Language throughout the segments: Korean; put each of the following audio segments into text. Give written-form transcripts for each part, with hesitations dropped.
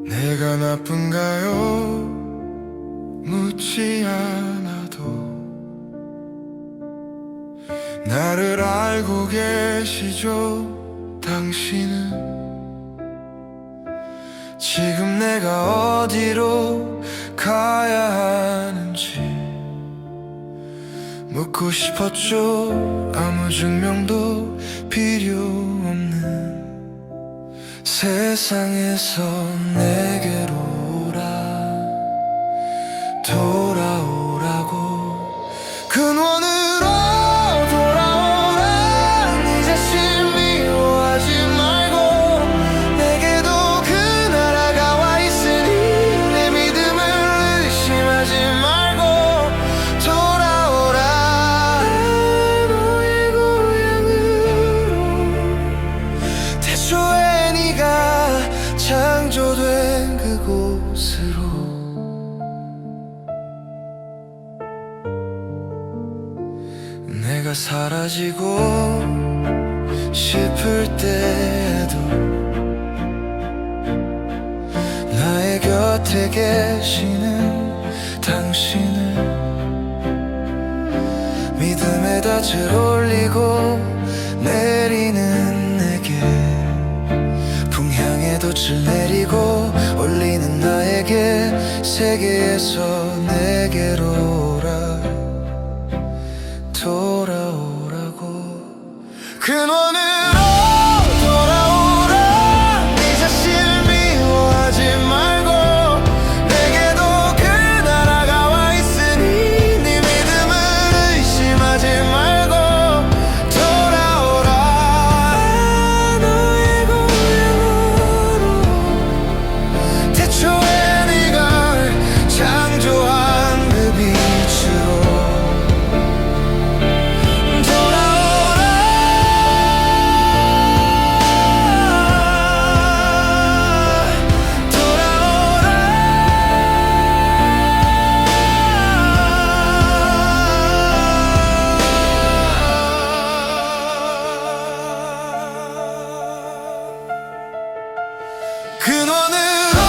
내가 나쁜가요? 묻지 않아도 나를 알고 계시죠? 당신은 지금 내가 어디로 가야 하는지 묻고 싶었죠. 아무 증명도 필요 없는 세상에서 내게로 오라, 돌아오라고. 근원으로 돌아오라. 네 자신 미워하지 말고 내게도 그 나라가 와 있으니 내 믿음을 의심하지 말고 돌아오라. 너의 고향으로 태초에 네가 창조된 그곳으로. 내가 사라지고 싶을 때에도 나의 곁에 계시는 당신을 믿음에다 절 올리고 내리는 내게 풍향에도 질 내리고 올리는 나에게 세계에서 내게로 오라, 돌아오라고. 근원으로 돌아오라. 네 자신을 미워하지 말고 내게도 그 나라가 와 있으니 네 믿음을 의심하지 말고 돌아오라. 너의 고향으로 태초에 네가 창조한 그 빛으로 근원으로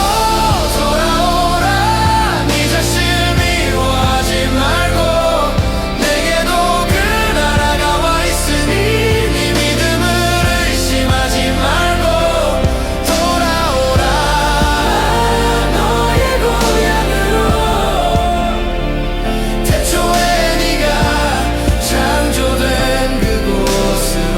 돌아오라. 네 자신을 미워하지 말고 내게도 그 나라가 와 있으니 네 믿음을 의심하지 말고 돌아오라. 너의 고향으로 태초에 네가 창조된 그곳으로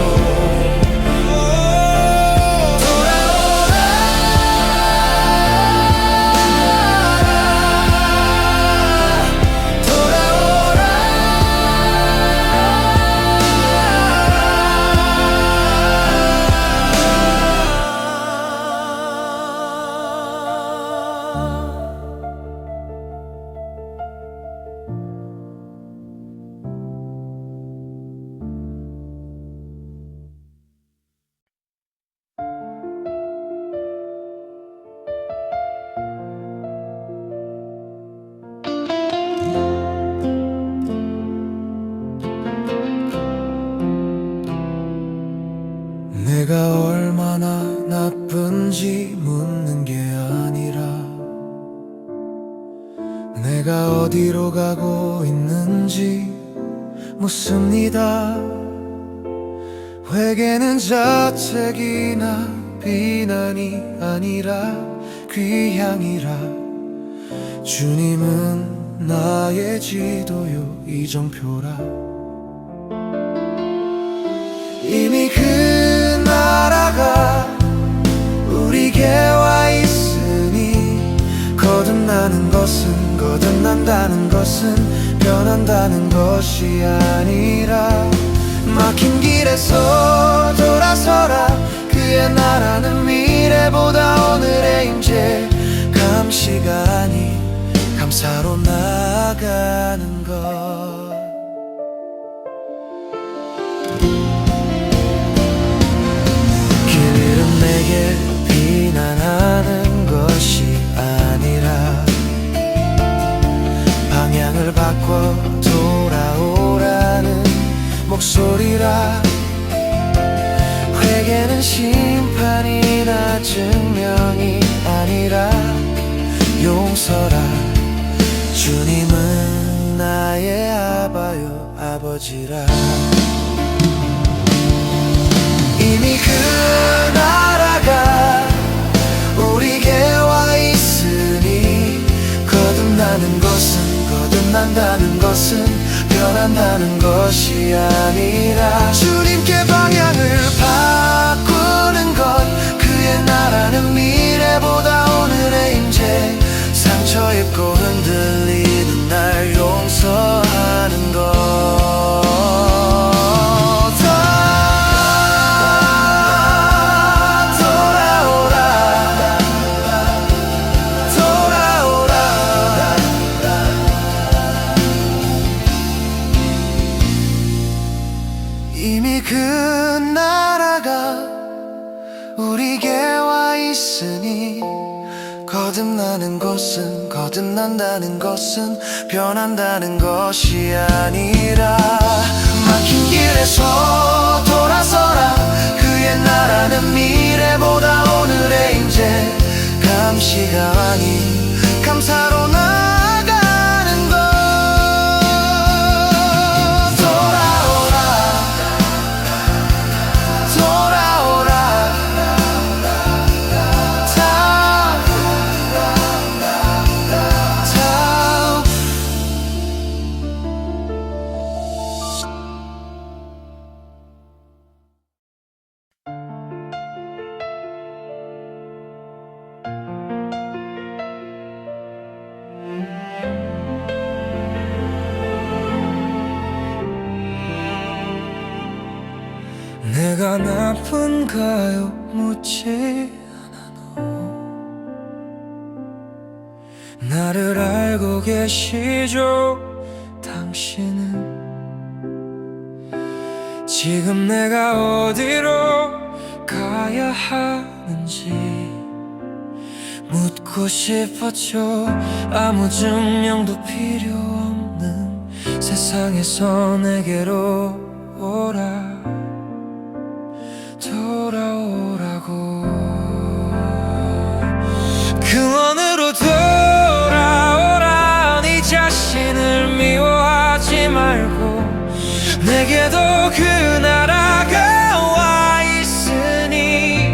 내가 얼마나 나쁜지 묻는 게 아니라 내가 어디로 가고 있는지 묻습니다. 회개는 자책이나 비난이 아니라 귀향이라. 주님은 나의 지도요 이정표라. 이미 그 나라가 우리에게 와 있으니 거듭나는 것은, 거듭난다는 것은 변한다는 것이 아니라 막힌 길에서 돌아서라. 그의 나라는 미래보다 오늘의 임재 감시가 아닌 감사로 나아가는 것. 내게 비난하는 것이 아니라 방향을 바꿔 돌아오라는 목소리라. 회개는 심판이나 증명이 아니라 용서라. 주님은 나의 아바요 아버지라. 이미 그 나라가 우리에게 와 있으니 거듭난다는 것은 변한다는 것이 아니라 주님께 방향을 바꾸는 것. 그의 나라는 미래보다 오늘의 임재. 상처 입고 흔들리는 날 용서하는 것. 이미 그 나라가 우리에게 와 있으니 거듭난다는 것은 변한다는 것이 아니라 막힌 길에서 돌아서라. 그의 나라는 미래보다 오늘의 임재. 감시가 아닌 감사로 나아가는 것. 내가 나쁜가요? 묻지 않아. 나를 알고 계시죠? 당신은 지금 내가 어디로 가야 하는지 묻고 싶었죠. 아무 증명도 필요 없는 세상에서 내게로 오라. 돌아오라고. 근원으로 돌아오라. 네 자신을 미워하지 말고 내게도 그 나라가 와 있으니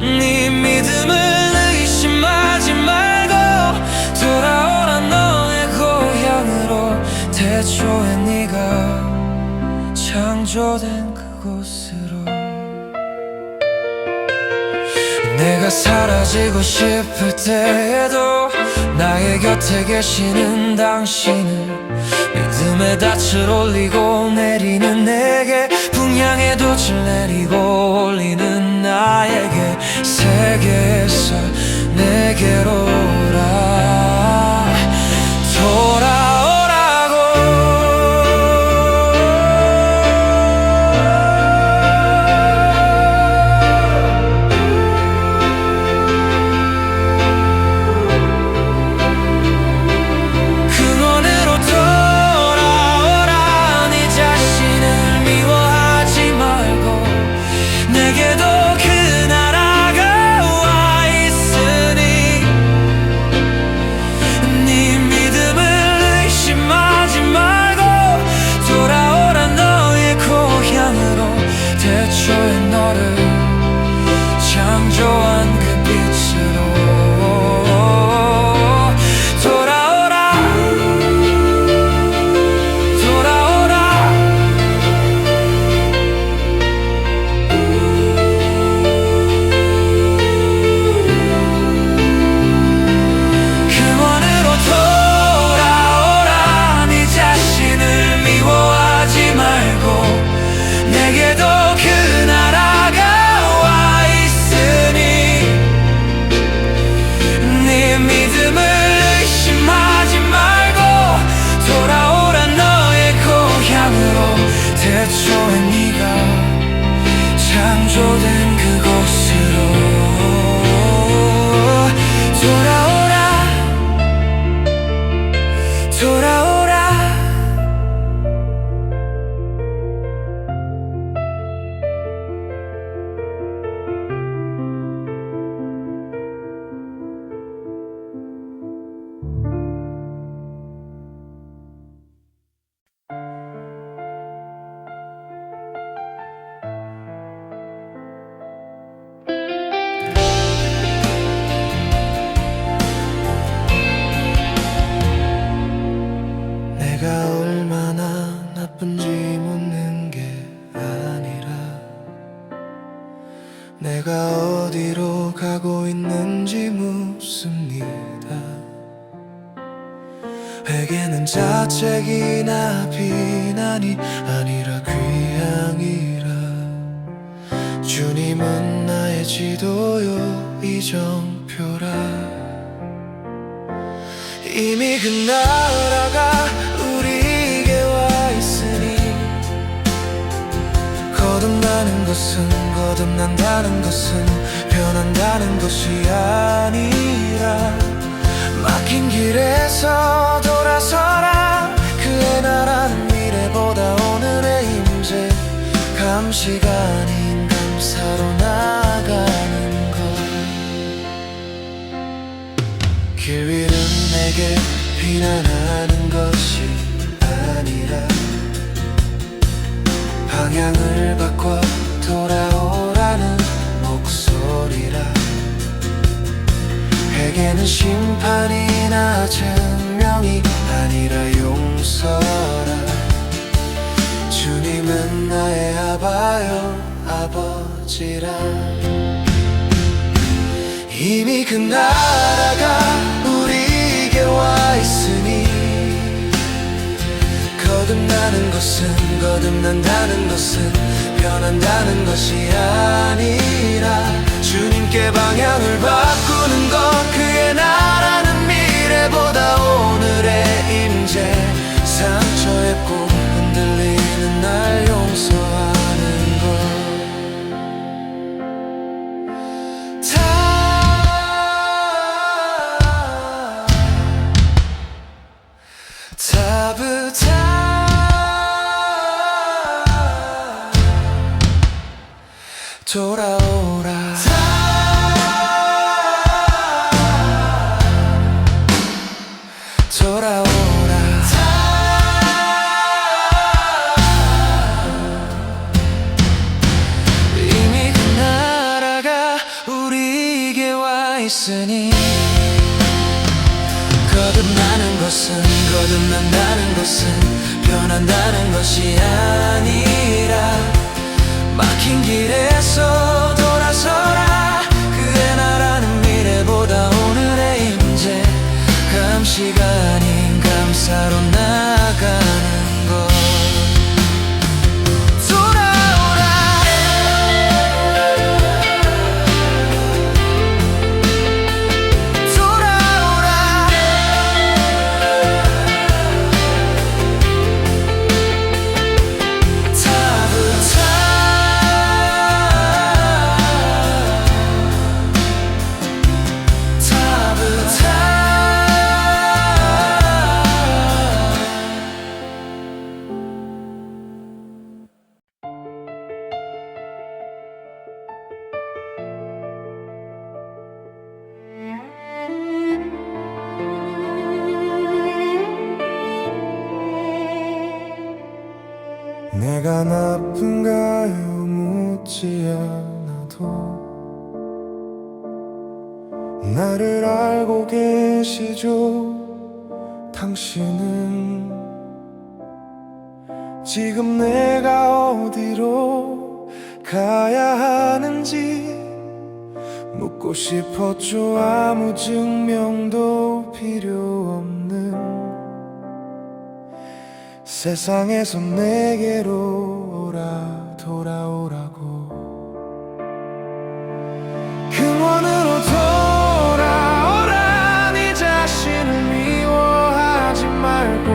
네 믿음을 의심하지 말고 돌아오라. 너의 고향으로 태초에 네가 창조된 그곳으로. 내가 사라지고 싶을 때에도 나의 곁에 계시는 당신을 믿음의 닻을 올리고 내리는 내게 풍향의 돛을 내리고 올리는 나에게 세계에서 내게로 오라. 돌아오라고. 내게도 그 나라가 와 어디로 가고 있는지 묻습니다. 회개는 자책이나 비난이 아니라 귀향이라. 주님은 나의 지도요 이정표라. 이미 그 나라가 우리에게 와 있으니 거듭나는 것은 거듭난다는 것은 변한다는 것이 아니라 막힌 길에서 돌아서라. 그의 나라는 미래보다 오늘의 임재 감시가 아닌 감사로 나가는 것. 길 위는 내게 비난하는 것이 아니라 방향을 바꿔 돌아오라는 목소리라. 회개는 심판이나 증명이 아니라 용서라. 주님은 나의 아바요 아버지라. 이미 그 나라가 우리에게 와 있으니 거듭나는 것은 거듭난다는 것은 변한다는 것이 아니라 주님께 방향을 바꾸는 것. 그의 나라는 미래보다 오늘의 임재 상처입고 흔들리는 날 용서하는 것. 돌아오라. 돌아오라. 이미 그 나라가 우리에게 와 있으니 거듭나는 것은 거듭난다는 것은 변한다는 것이 아니라 막힌 길에서 돌아서라. 그의 나라는 미래보다 오늘의 임재 감시가 아닌 감사로 나가는 것. 내가 나쁜가요 묻지 않아도 나를 알고 계시죠. 당신은 지금 내가 어디로 가야 하는지 묻고 싶었죠. 아무 증명도 필요 없는 세상에서 내게로 오라. 돌아오라고. 근원으로 돌아오라. 네 자신을 미워하지 말고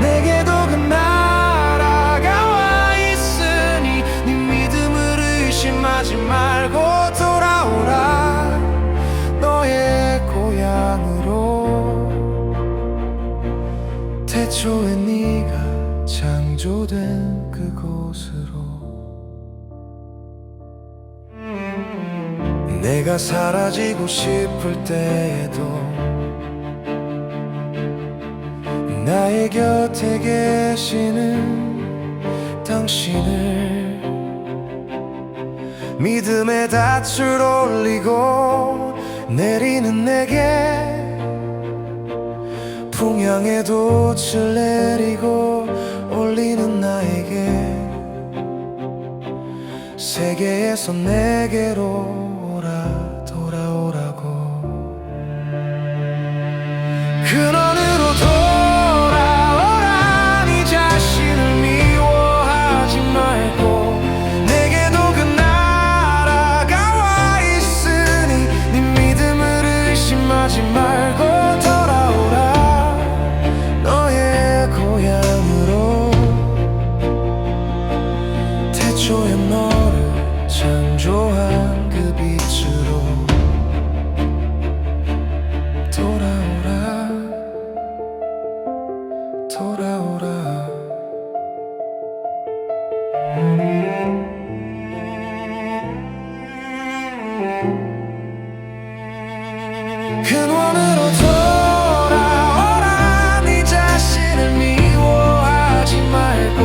내게도 그 나라가 와 있으니 네 믿음을 의심하지 말고 돌아오라. 너의 고향으로 태초에 네가 창조된 그곳으로. 내가 사라지고 싶을 때에도 나의 곁에 계시는 당신을 믿음의 닻을 올리고 내리는 내게 풍향의 돛을 내리고 올리는 나에게 세계에서 내게로 오라. 근원으로 돌아오라. 네 자신을 미워하지 말고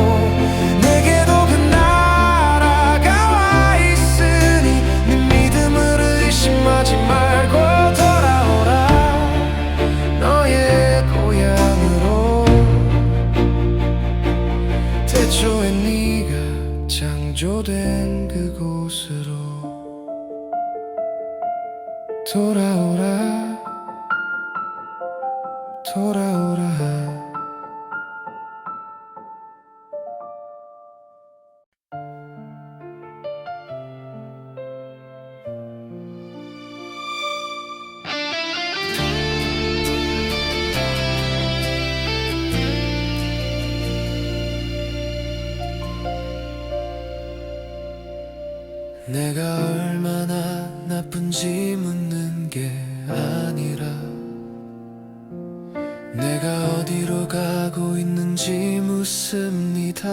내게도 그 나라가 와 있으니 네 믿음을 의심하지 말고 돌아오라. 너의 고향으로 태초에 네가 창조된 그곳으로 돌아오라. 돌아오라. 내가 얼마나 나쁜지 묻는 게 아니라 내가 어디로 가고 있는지 묻습니다.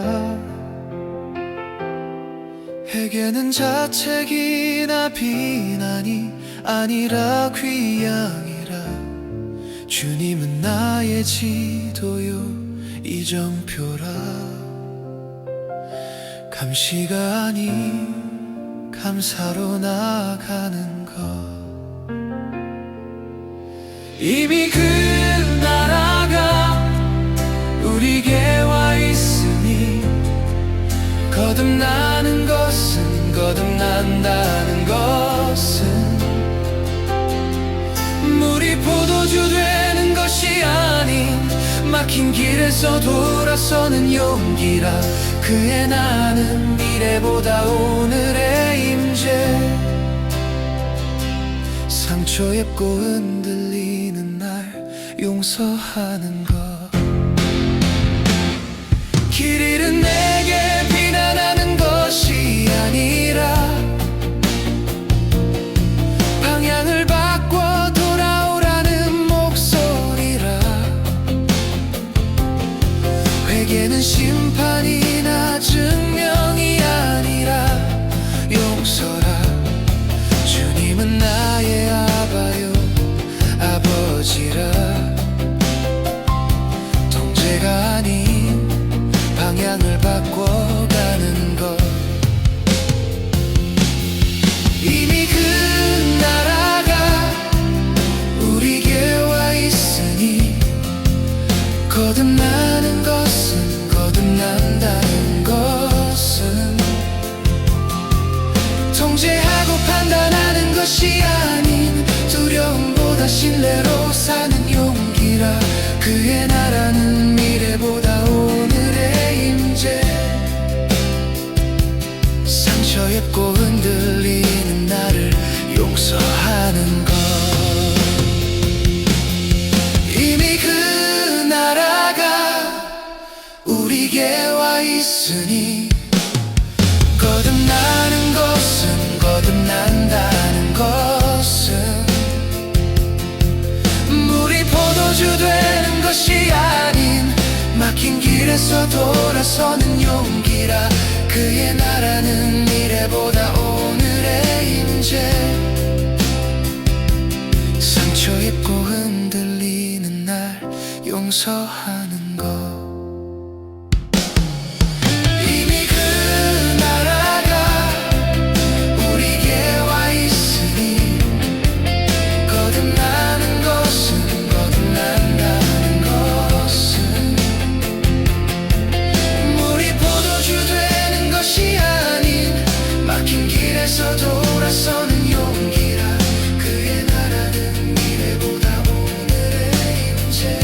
회개는 자책이나 비난이 아니라 귀향이라. 주님은 나의 지도요 이정표라. 감시가 아닌 감사로 나아가는 것. 이미 그 나라가 우리에게 와 있으니 거듭나는 것은 거듭난다는 것은 물이 포도주 되는 것이 아닌 막힌 길에서 돌아서는 용기라. 그의 나는 미래보다 오늘의 임재. 상처 입고 흔들리는 날 용서하는 것. 길 잃은 내게 비난하는 것이 아니라 방향을 바꿔 돌아오라는 목소리라. 회개는 심판이나 증명이 아니라 용서라. 주님은 나의 아바요 아버지라. 통제가 아닌 방향을 바꿔가는 것. 이미 그 나라가 우리에게 와 있으니 거듭나는 것은 거듭난다는 것은 통제하고 판단하는 것이 아닌 두려움보다 신뢰로 사는 용기라. 그의 나라는 미래보다 오늘의 임재. 상처 입고 흔들리는 나를 용서하는 것. 이미 그 나라가 우리에게 와 있으니 거듭나는 것은 거듭난다는 것은 물이 포도주 되는 것이 아닌 막힌 길에서 돌아서는 용기라. 그의 나라는 미래보다 오늘의 임재. 상처 입고 흔들리는 날 용서하는 것. 돌아서는 용기라. 그의 나라는 미래보다 오늘의 임재.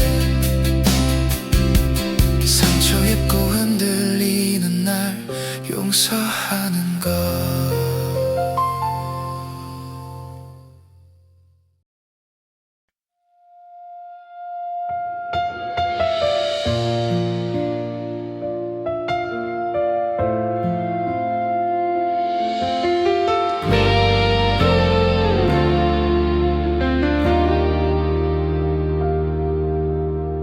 상처 입고 흔들리는 날 용서하는 것.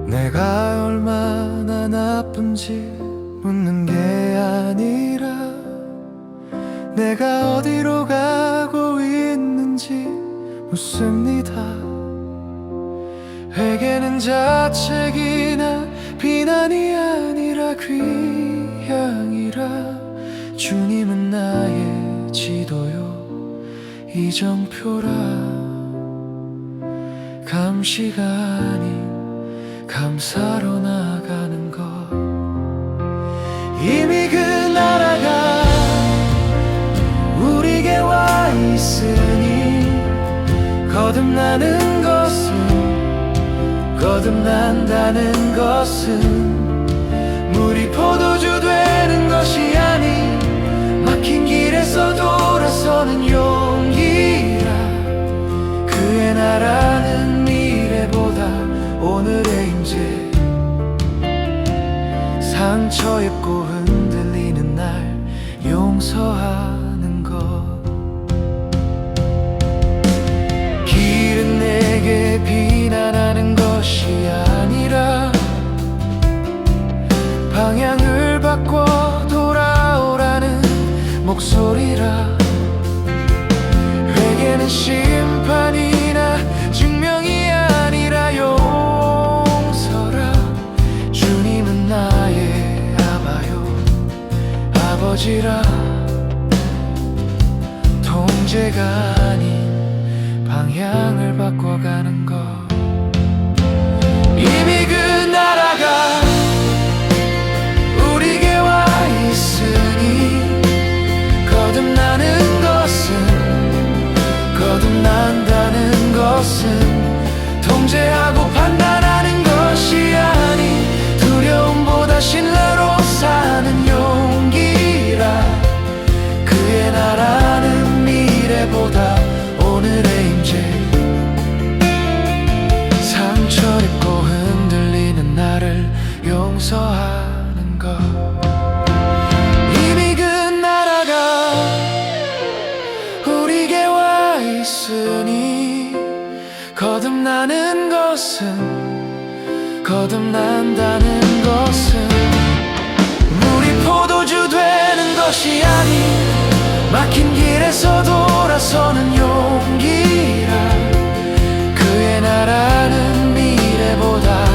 내가 얼마나 나쁜지 묻는 게 아니라 내가 어디로 가고 있는 웃습니다. 회개는 자책이나 비난이 아니라 귀향이라 주님은 나의 지도요 이정표라 감시가 아닌 감사로 나아가는 것 이미 그 나라가 우리에게 와 있으니 거듭나는 것은 거듭난다는 것은 물이 포도주 되는 것이 아닌 막힌 길에서 돌아서는 용기라 그의 나라는 미래보다 오늘의 임재 상처 입고 흔들리는 날 용서하는 것 길은 내게 비난하는 것이 아니라 방향을 바꿔 돌아오라는 목소리라 회개는 심판이나 증명이 아니라 용서라 주님은 나의 아바요 아버지라 통제가 아닌 방향을 바꿔가는 것 이미 그 나라가 우리에게 와 있으니 거듭나는 것은 거듭난다는 것은 통제하고 판단하는 것이 아닌 두려움보다 신뢰로 사는 용기라 그의 나라는 미래보다 오늘의 임재 상처 입고 흔들리는 나를 용서하는 것 이미 그 나라가 우리에게 와 있으니 거듭나는 것은 거듭난다는 것은 물이 포도주 되는 것이 아닌 막힌 길에서 돌아서는 용기라 그의 나라는 미래보다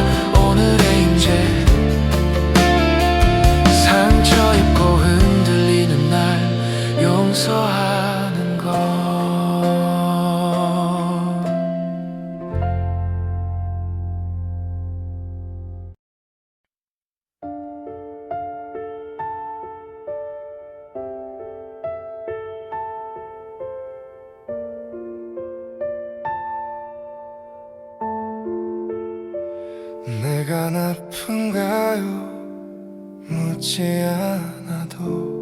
오늘의 임재 상처 입고 흔들리는 날 용서하는 것 내가 나쁜가요? 묻지 않아도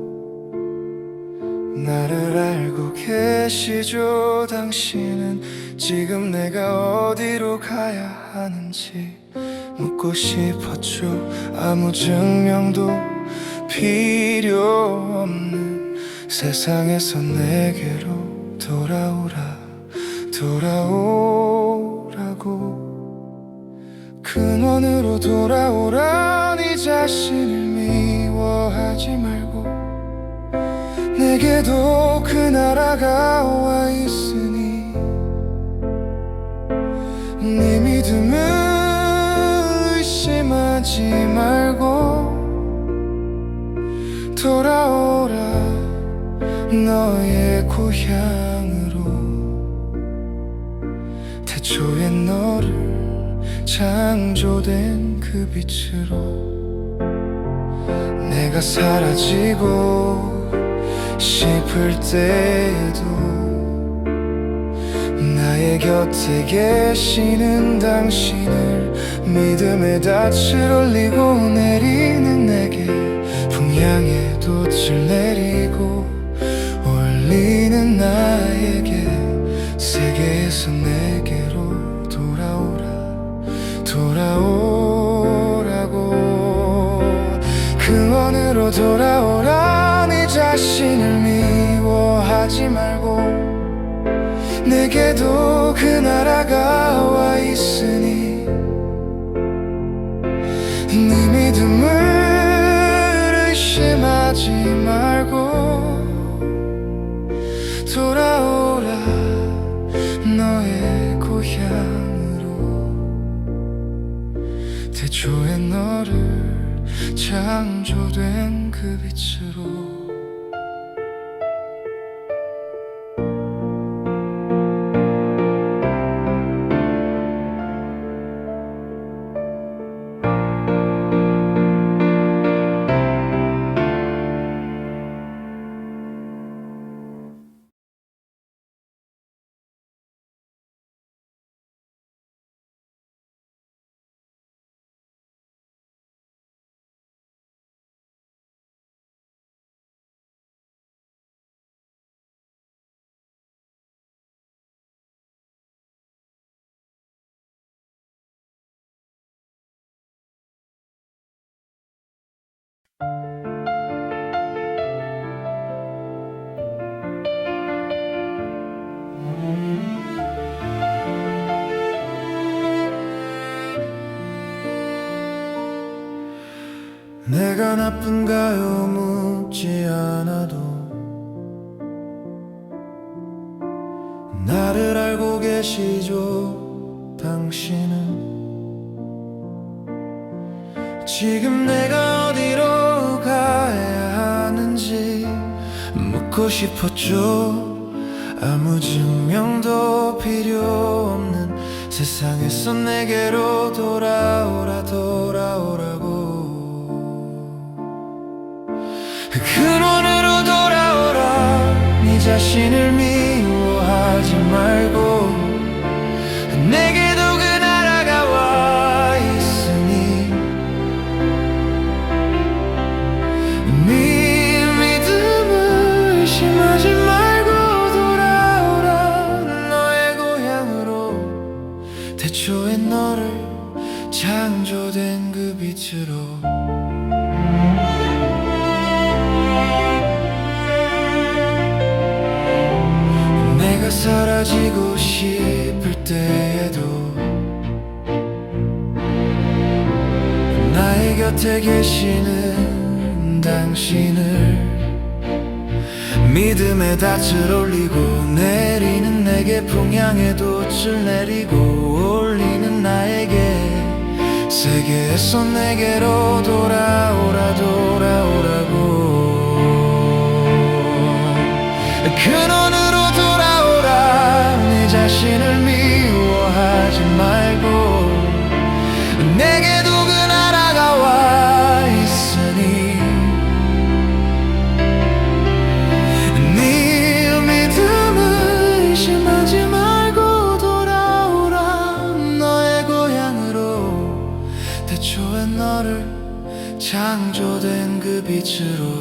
나를 알고 계시죠 당신은 지금 내가 어디로 가야 하는지 묻고 싶었죠 아무 증명도 필요 없는 세상에서 내게로 돌아오라고 근원으로 돌아오라 네 자신을 미워하지 말고 내게도 그 나라가 와 있으니 네 믿음을 의심하지 말고 돌아오라 너의 고향으로 태초에 너를 창조된 그 빛으로 내가 사라지고 싶을 때에도 나의 곁에 계시는 당신을 믿음의 닻을 올리고 내리는 내게 풍향의 돛을 내리고 올리는 나에게 세계에서 내게로 돌아오라고 근원으로 돌아오라 네 자신을 미워하지 말고 내게도 그 나라가 와 있으니 네 믿음을 의심하지 말고 돌아오라 너의 그 빛으로 내가 나쁜가요? 묻지 않아도 나를 알고 계시죠 당신은. 지금 내가 어디로 가야 하는지 묻고 싶었죠. 아무 증명도 필요 없는 세상에서 내게로 돌아오라고. 근원으로 돌아오라. 네 자신을 미워하지 말고 내게도 그 나라가 와 있으니 믿음을 의심하지 말고 돌아오라. 너의 고향으로 태초에 너를 창조된 그 빛으로. 내가 사라지고 싶을 때에도 나의 곁에 계시는 당신을 믿음의 닻을 올리고 내리는 내게 풍향의 돛을 내리고 올리는 나에게 세계에서 내게로 돌아오라고. 근원으로 돌아오라. 네 자신을 미워하지 말고 내게도 그 나라가 와 있으니 네 믿음을 의심하지 말고 돌아오라. 너의 고향으로 태초에 너를 창조된 그 빛으로.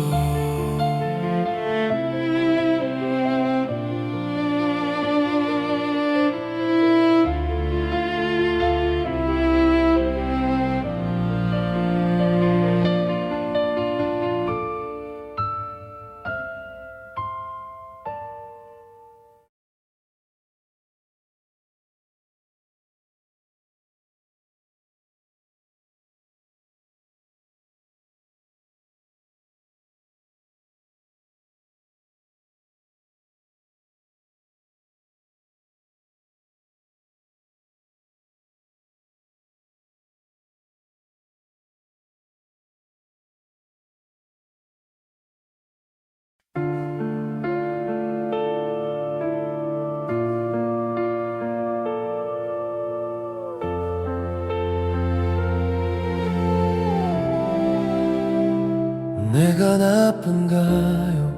내가 나쁜가요?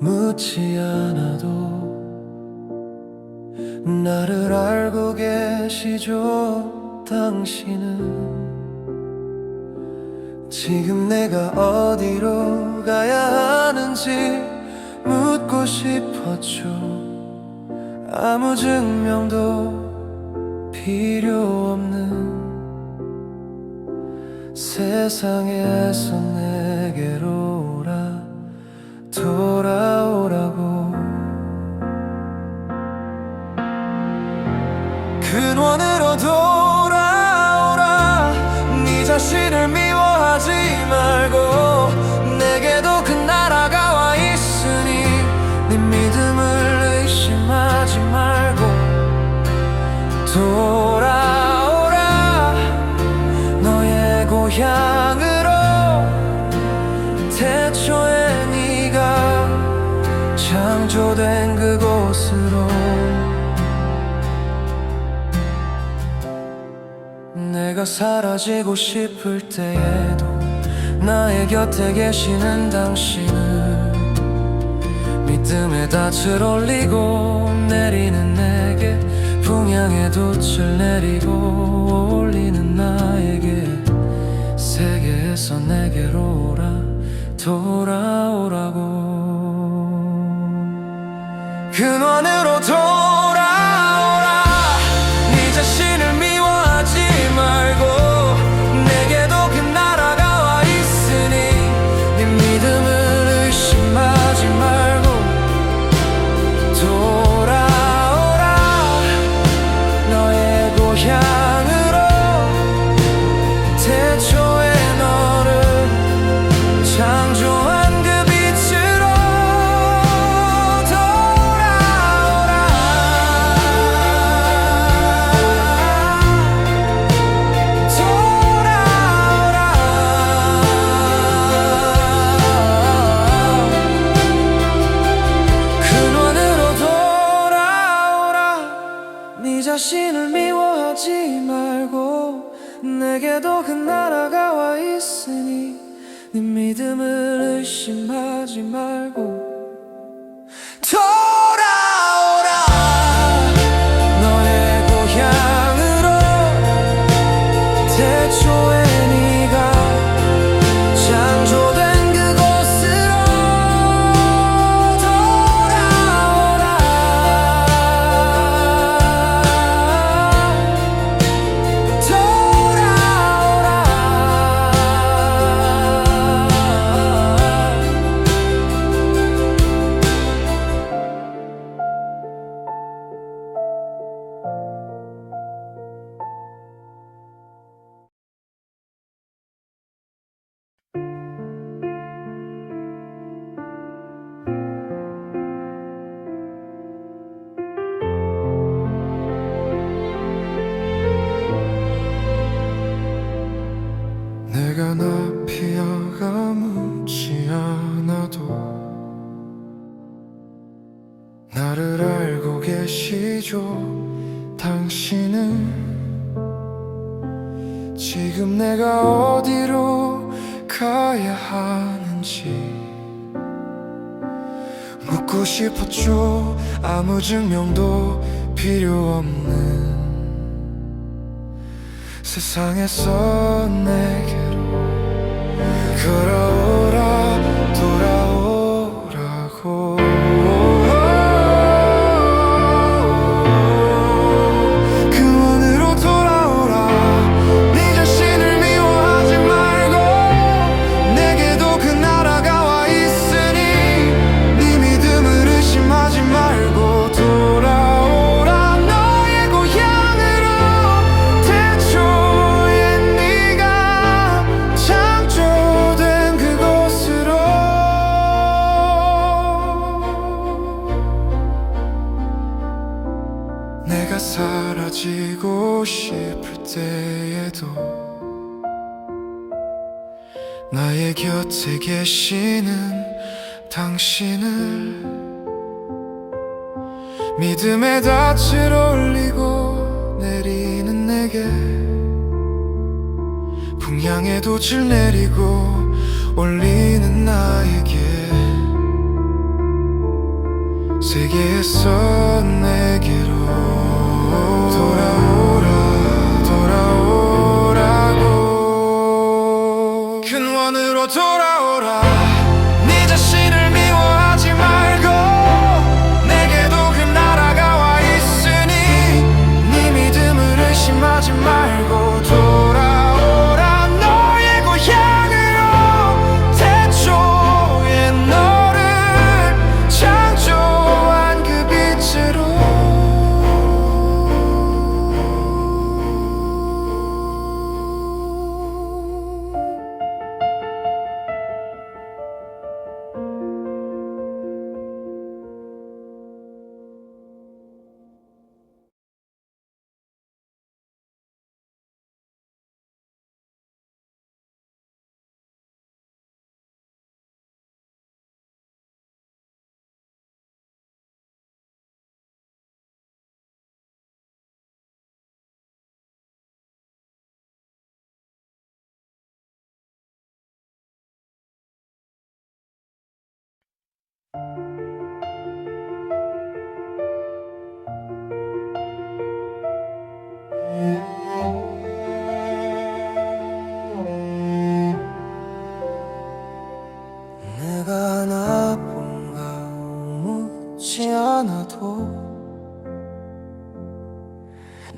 묻지 않아도 나를 알고 계시죠 당신은. 지금 내가 어디로 가야 하는지 묻고 싶었죠. 아무 증명도 필요 없는 세상에서 내게로 돌아오라고. 근원으로 돌아오라. 네 자신을 미워하지 말고 내게도 그 나라가 와 있으니 네 믿음을 의심하지 말고 돌아오라. 너의 고향으로 내가 사라지고 싶을 때에도 나의 곁에 계시는 당신을 믿음의 닻을 올리고 내리는 내게 풍향의 돛을 내리고 올리는 나에게 세계에서 내게로 오라 돌아오라고 근원으로 돌아오라 네 자신을 미워하지 말고 내게도 그 나라가 와 있으니 네 믿음을 의심하지 말고 돌아오라 너의 고향으로 태초에 너를 창조한 그 빛으로 자신을 미워하지 말고 내게도 그 나라가 와 있으니 네 믿음을 의심하지 말고 돌아오라 너의 고향으로 태초에 네가 창조된 그곳으로 내가 높이 아무지 않아도 나를 알고 계시죠 당신은 지금 내가 어디로 가야 하는지 묻고 싶었죠 아무 증명도 필요 없는 세상에서 내게로 걸어오라 돌아오라고 근원으로 돌아오라 네 자신을 미워하지 말고 내게도 그 나라가 와 있으니 네 믿음을 의심하지 말고 돌아오라 너의 고향으로 태초에 네가 창조된 그곳으로 내가 사라지고 싶을 때에도 나의 곁에 계시는 당신을 믿음의 닻을 올리고 내리는 내게 풍향의 돛을 내리고 올리는 나에게 세계에서 내게로 돌아오라 돌아오라고 근원으로 돌아오라 네 자신을 미워하지 말고 내게도 그 나라가 와 있으니 네 믿음을 의심하지 말고 돌아오라 너의 고향으로 태초에 너를 창조한 그 빛으로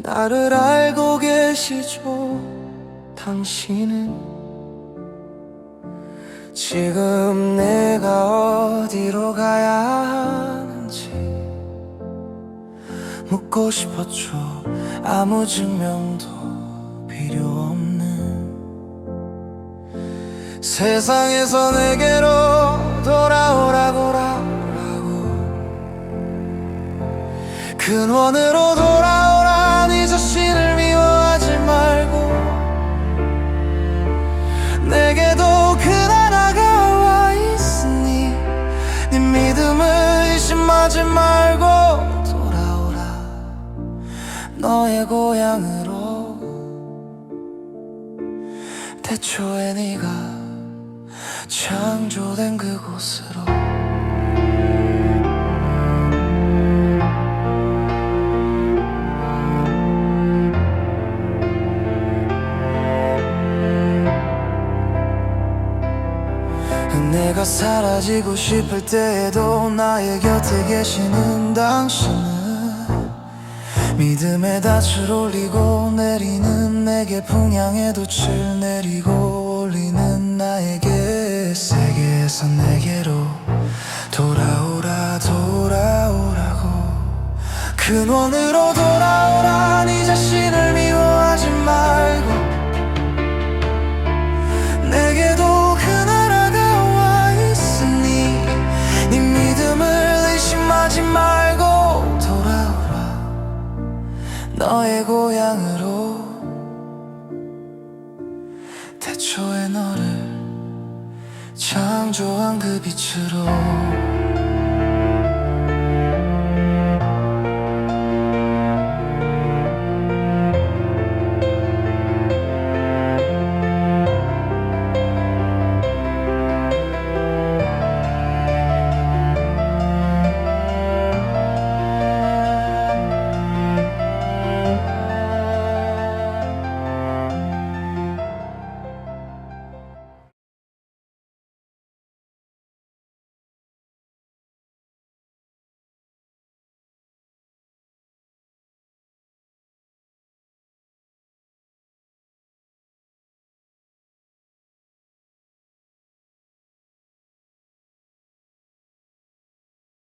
나를 알고 계시죠? 당신은 지금 내가 어디로 가야 하는지 묻고 싶었죠. 아무 증명도 필요 없는 세상에서 내게로 돌아오라고 근원으로 돌아오라. 네 자신을 미워하지 말고 내게도 그나라가 와 있으니 네 믿음을 의심하지 말고 돌아오라. 너의 고향으로 태초에 네가 창조된 그곳으로. 내가 사라지고 싶을 때에도 나의 곁에 계시는 당신은 믿음의 닻을 올리고 내리는 내게 풍향의 돛을 내리고 올리는 나에게 세계에서 내게로 돌아오라 돌아오라고. 근원으로 돌아오라. 네 자신을 미워하지 말고 내게도 하지 말고 돌아오라. 너의 고향으로 태초에 너를 창조한 그 빛으로.